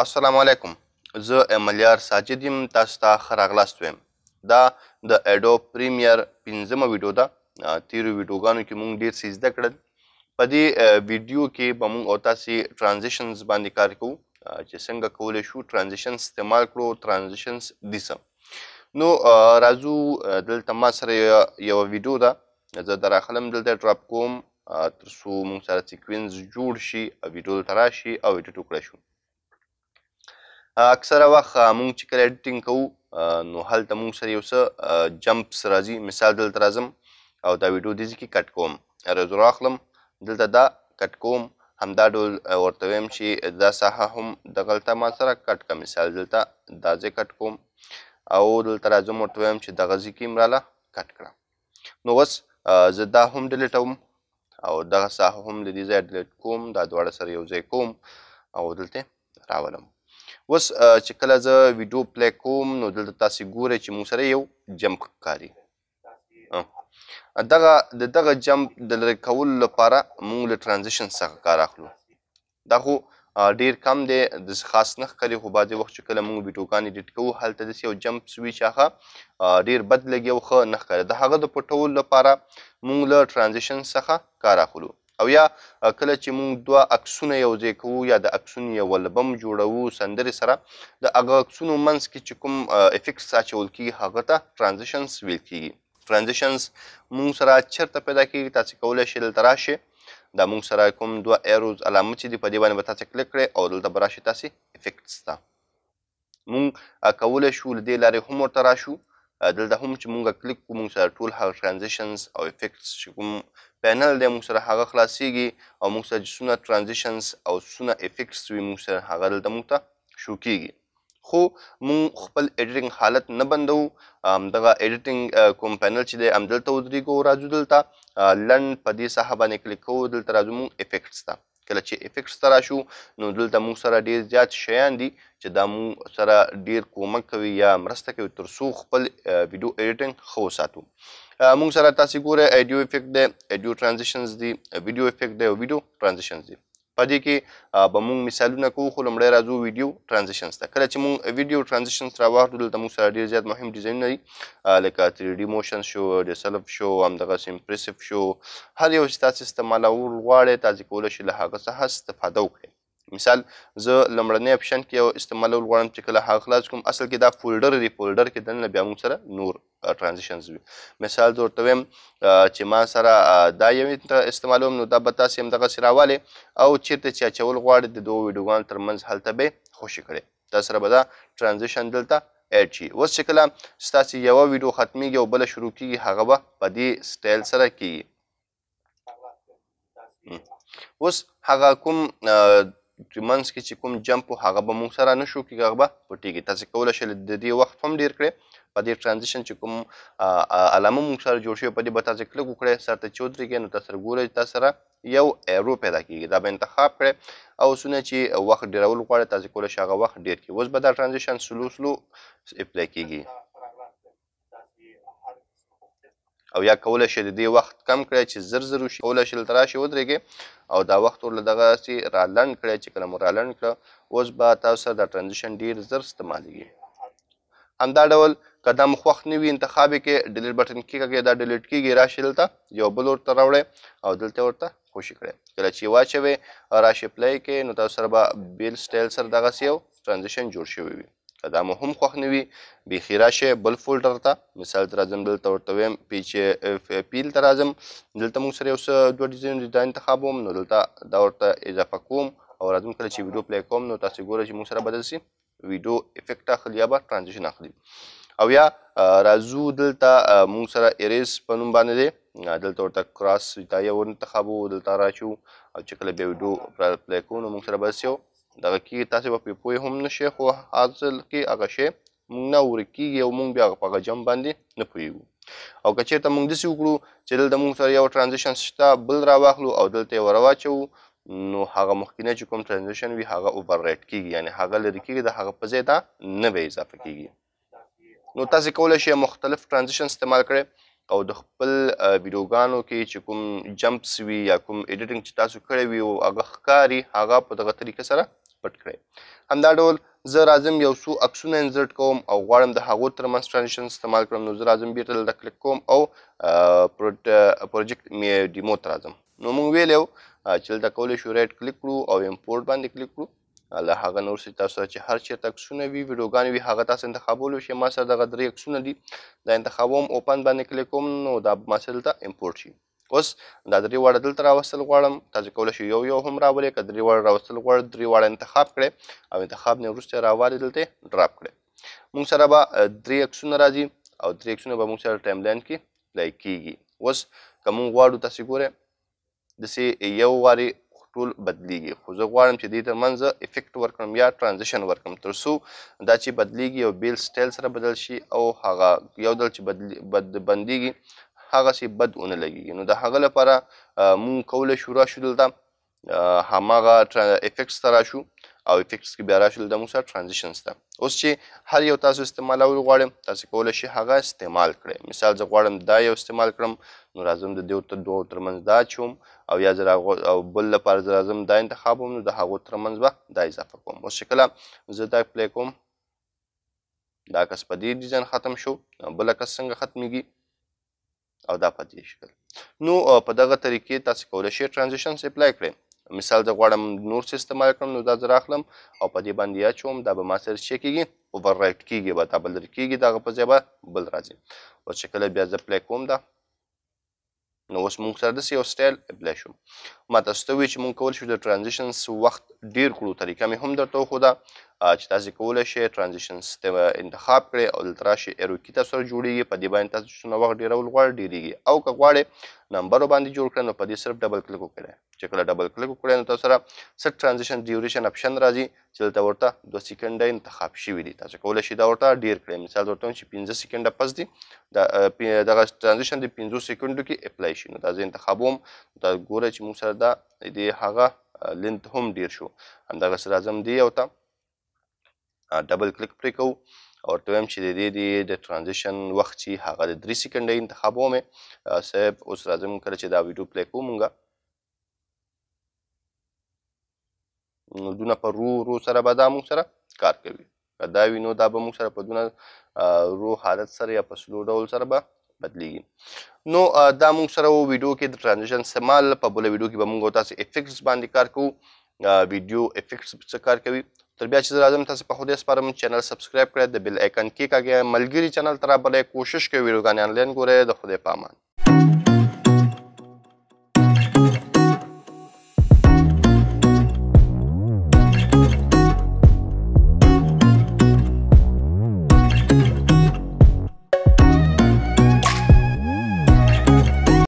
السلام علیکم. زه ملیار ساجد یم. تاسو ته ښه راغلاست وایم. دا د اډوب پریمیر 5مه ویډیو ده. تیرو ویډیوګانو کې موږ ډېر څه زده کړل. په دې ویډیو کې به موږ او تاسې ټرانزیشنز باندې کار کوو چې څنګه کولی شو ټرانزیشنز استعمال کړو. ټرانزیشنز دي څه نو راځو دلته ما سره یوه ویډیو ده. زه د راخلم دلته ډراپ کوم تر څو موږ سره سیکوینس جوړ شي او ویډیو دلته راشي او ایډیټ وکړی شو. اکثره وخت موږ چې کله ایډیټینګ کوو نو هلته موږ سره یو څه جمپس راځي. مثال دلته راځم او دا ویډیو دې ځای کې کټ کوم. رزو راخلم دلته دا کټ کوم. همدا ډول ورته وایم چې دا ساحه هم دغلته ما سره کټ کړه. مثال دلته دا ځای کټ کوم او دلته راځم ورته وایم چې دغه ځای کې یې راله کټ کړه. نو اوس زه دا هم ډیلیټوم او دغه ساحه هم له دې ځایه ډیلیټ کوم. دا دواړه سره یو ځای کوم او دلته راولم. اوس چې کله زه ویډیو پلی کوم نو دلته تاسې ګورئ چې موږ سره یو جمپ ښکاري. د دغه جمپ د لرې کولو لپاره موږ له ټرانزیشن څخه کار اخلو. دا خو ډېر کم دی، داسې خاص نه ښکاري، خو بعضې وخت چې کله موږ ویډیوګان ایډیټ کوو هلته داسې یو جمپس وي چې هغه ډېر بد لګي او ښه نه ښکاري. د هغه د پټولو لپاره موږ له ټرانزیشن څخه کار اخلو. او یا کله چې موږ دوه عکسونه یو ځای کوو یا د عکسونو یو البم جوړوو سندرې سره، د هغه عکسونو منځ کې چې کوم افیکټس اچول کېږي هغه ته ټرانزیشنز ویل کېږي. ټرانزیشنز موږ سره چېرته پیدا کېږي؟ تاسې کولی شئ دلته راشئ. دا موږ سره کوم دوه ایروز علامه چې دي په دې باندې به تاسې کلیک کړئ او دلته به راشئ تاسې افیکټس ته. موږ کولی شو له دې لارې هم ورته راشو. دلته هم چې موږ کلیک کړو موږ سره ټول هغه ټرانزیشنز او افیکټس چې کوم پینل دی موږ سره هغه خلاصیږي او موږ سره چې څونه ټرانزیشنز او څونه افیکټس وي موږ سره هغه دلته موږ ته شو کېږي. خو موږ خپل ایډیټینګ حالت نه بندوو. همدغه ایډیټینګ کوم پینل چې دی همدلته ودرېږو. راځو دلته لنډ په دې ساحه باندې کلیک کوو. دلته راځو موږ افیکټس ته. کله چې افیکټس ته راشو نو دلته موږ سره ډېر زیات شیان دي چې دا موږ سره ډېر کومک کوي یا مرسته کوي تر څو خپل ویډیو ایډیټینګ ښه وساتو. موږ سره تاسې ګورئ ایډیو افیکټ دی، ایډیو ټرانزیشنز دي، ویډیو افیکټ دی او ویډیو ټرانزیشنز دي. په دې کې به موږ مثالونه کوو، خو لومړی راځو ویډیو ټرانزیشنز ته. کله چې موږ ویډیو ټرانزیشنز راواخلو دلته موږ سره ډېر زیات مهم ډیزاینونه دي لکه 3D موشن شو، ډیسلف شو، همدغسې امپریسیف شو. هر یو چې تاسې استعمالول غواړئ تاسې کولی شئ له هغه څخه استفاده وکړئ. مثال زه لومړنی اپشن کې یو استعمالول غواړم چې کله هغه خلاص کړم، اصل کې دا فولډر دی، فولډر کې دننه بیا موږ سره نور ټرانزیشنز وي. مثال زه ورته وایم چې ما سره دا یو استعمالوم نو دا به تاسې همدغسې راولئ او چېرته چې اچول غواړئ د دوو ویډیوګانو ترمنځ هلته به یې خوشي کړئ. تا سره به دا ټرانزیشن دلته ایډ شي. اوس چې کله ستاسې یوه ویډیو ختمیږي او بله شروع کېږي هغه به په دې سټایل سره کېږي. اوس هغه کوم منځ کې چې کوم جمپ و هغه به موږ سره نه شو کېږي، هغه به پټېږي. تاسې کولی شئ د دې وخت هم ډېر کړئ. په دې ټرانزیشن چې کوم علامه موږ سره جوړ شوی په دې به تاسې کلیک وکړئ، سر ته چې ودرېږئ نو تاسو سره ګورئ تاسو سره یو ایرو پیدا کېږي. دا به انتخاب کړئ او څونه چې وخت ډېرول غواړئ تاسې کولی شئ هغه وخت ډېر کړئ. اوس به دا ټرانزیشن سلو سلو اپلای کېږي او یا کولی شئ د دې وخت کم کړئ چې زر زر وشي. کولی شئ دلته راشئ ودرېږئ او دا وخت ورله دغسې رالنډ کړئ. چې کله مو رالنډ کړه اوس به تاسو سره دا ټرانزیشن ډېر زر استعمالېږي. همدا ډول که دا مو خوښ نه وي انتخاب یې کړئ، ډیلیټ بټن کېږئ، دا ډیلیټ کېږي. راشئ دلته یو بل ورته راوړئ او دلته ورته خوشي کړئ. کله چې یې واچوئ راشئ پلی کړئ نو تاسو سره به بیل سټایل سره دغسې یو ټرانزیشن جوړ شوی وي. که دا مو هم خوښ نه وي بیخي راشئ بل فولډر ته. مثال ته راځم دلته ورته وایم پیل ته راځم. دلته موږ سره یو څه دوه ډیزاینونه دا انتخابوم نو دلته دا ورته اضافه کوم او راځم کله چې ویډیو پلی کوم نو تاسې ګورئ چې موږ سره به داسې ویډیو افیکټ اخلي یا به ټرانزیشن اخلي. او یا راځو دلته موږ سره اریز په نوم باندې دی، دلته ورته کراس دا یو انتخابو. دلته راشو او چې کله بیا ویډیو پلی کوو نو موږ سره به داسې یو دغه کېږي. تاسې به پرې پوه هم نه شئ خو حاصل کې هغه شی موږ نه ورک کېږي او موږ بیا په هغه جمپ باندې نه پوهېږو. او که چېرته موږ داسې وکړو چې دلته موږ سره یو ټرانزیشن شته بل راواخلو او دلته یې ور واچوو نو هغه مخکینی چې کوم ټرانزیشن وي هغه اوور رایټ کېږي، یعنې هغه لرې کېږي، د هغه په ځای دا نه به اضافه کېږي. نو تاسې کولی شئ مختلف ټرانزیشن استعمال کړئ او د خپل ویډیوګانو کې چې کوم جمپس وي یا کوم ایډیټینګ چې تاسو کړی وي او هغه ښکاري هغه په دغه طریقه سره پټ کړئ. همدا ډول زه راځم یو څو عکسونه انزرټ کوم او غواړم د هغو ترمنځ ټرانزیشن استعمال کړم، نو زه راځم بیرته دلته کلیک کوم او پروجیکټ ډیمو ته راځم. نو موږ ویلی چې دلته کولی شو رایټ کلیک کړو او امپورټ باندې کلیک کړو. له هغه نه وروسته تاسو سره چې هر چېرته عکسونه وي ویډیوګانې وي هغه تاسو انتخابولی شئ. ما سره دغه 3 عکسونه دي، دا انتخابوم، اوپن باندې کلیک کوم نو دا ما سره دلته امپورټ شي. اوس دا 3 واړه دلته راوستل غواړم، تاسو کولی شئ یو هم راولئ، که 3 واړه راوستل غواړئ 3 واړه انتخاب کړئ او انتخاب نه وروسته یې راوالئ دلته ډراپ کړئ. موږ سره به 3 عکسونه راځي او 3 عکسونه به موږ سره ټایم لاین کې پلی کېږي. اوس که موږ غواړو تاسې ګورئ داسې یو وارې ټول بدلیږي، خو زه غواړم چې دې ترمنځ افیکټ ورکړم یا ټرانزیشن ورکړم تر څو دا چې بدلیږي یو بیل سټایل سره بدل شي او هغه یو ډول چې بندیږي هغسې بد ونه لګیږي. نو د هغه لپاره مونږ کولی شو راشو دلته هماغه افیکټس ته راشو او افیکټس کې بیا راشو دلته موږ سره ټرانزیشنز ته. اوس چې هر یو تاسو استعمالول غواړئ تاسو کولی شئ هغه استعمال کړئ. مثال زه غواړم دا یو استعمال کړم نو راځم د دې دوو ترمنځ دا اچوم او یا زه او بل لپاره زه راځم دا انتخابوم نو د هغو ترمنځ به دا اضافه کوم. اوس چې کله زه دا پلی کوم دا کس په دې ډیزاین ختم شو، بل کس څنګه ختمیږي او دا په دې شکل. نو په دغه طریقې تاسو کولی شئ ټرانزیشنز اپلای کړئ. مثال زه غواړم نور څه استعمال کړم نو دا زه راخلم او په دې باندې اچوم، دا به ما سره څه کېږي اوور رایټ کېږي، به دا بل لرې کېږي، د هغه په ځای به بل راځي. اوس چې کله بیا زه پلی کوم دا نو اوس موږ سره داسې یو سټایل اپلای شو. ما تاسو ته وویل چې موږ کولی شو د ټرانزیشنز وخت ډېر کړو، طریقه مې هم درته وښوده چې تاسې کولی شئ ټرانزیشنز انتخاب کړئ او دلته راشئ ایرو کی تاسو سره جوړېږي، په دې باندې تاسو څومره وخت ډېرول غواړئ ډېرېږي، او که غواړئ نمبرو باندې جوړ کړئ نو په دې صرف ډبل کلیک وکړئ. چې کله ډبل کلیک وکړئ نو تاسو سره سټ ټرانزیشن ډیوریشن اپشن راځي چې دلته ورته 2 سیکنډه انتخاب شوي دي. تاسو کولی شئ دا ورته ډېر کړئ، مثال ورته وایم چې 15 سیکنډه پس دي دغه ټرانزیشن د 15 سیکنډو کې اپلای شي. نو دا زه انتخابوم، دا ګورئ چې موږ سره دا د هغه لینت هم ډېر شو. همدغسې راځم دې یو ته ډبل کلیک پرې کوو او ورته وایم چې د دې د ټرانزیشن وخت چې هغه د 3 سیکنډه انتخابوم صاحب. اوس راځم کله چې دا ویډیو پلی کوو مونږه نو دونه په رو سره به دا مونږ سره کار کوي. که دا وي نو دا به مونږ سره په دونه رو حالت سره یا په سلو ډول سره به بدلیږي. نو دا مونږ سره و ویډیو کې د ټرانزیشن استعمال. په بله ویډیو کې به مونږ تاسې افیکټس باندې کار کوو، ویډیو افیکټس څه کار کوي. تر بیا چې زه راځم تاسې په خدای سپارم چینل سبسکرایب کړئ، د بیل آیکن کېکاږئ، ملګري چینل ته رابلئ، کوشش کوئ ویډیوګانې آنلاین ګورئ. د خدای په امان.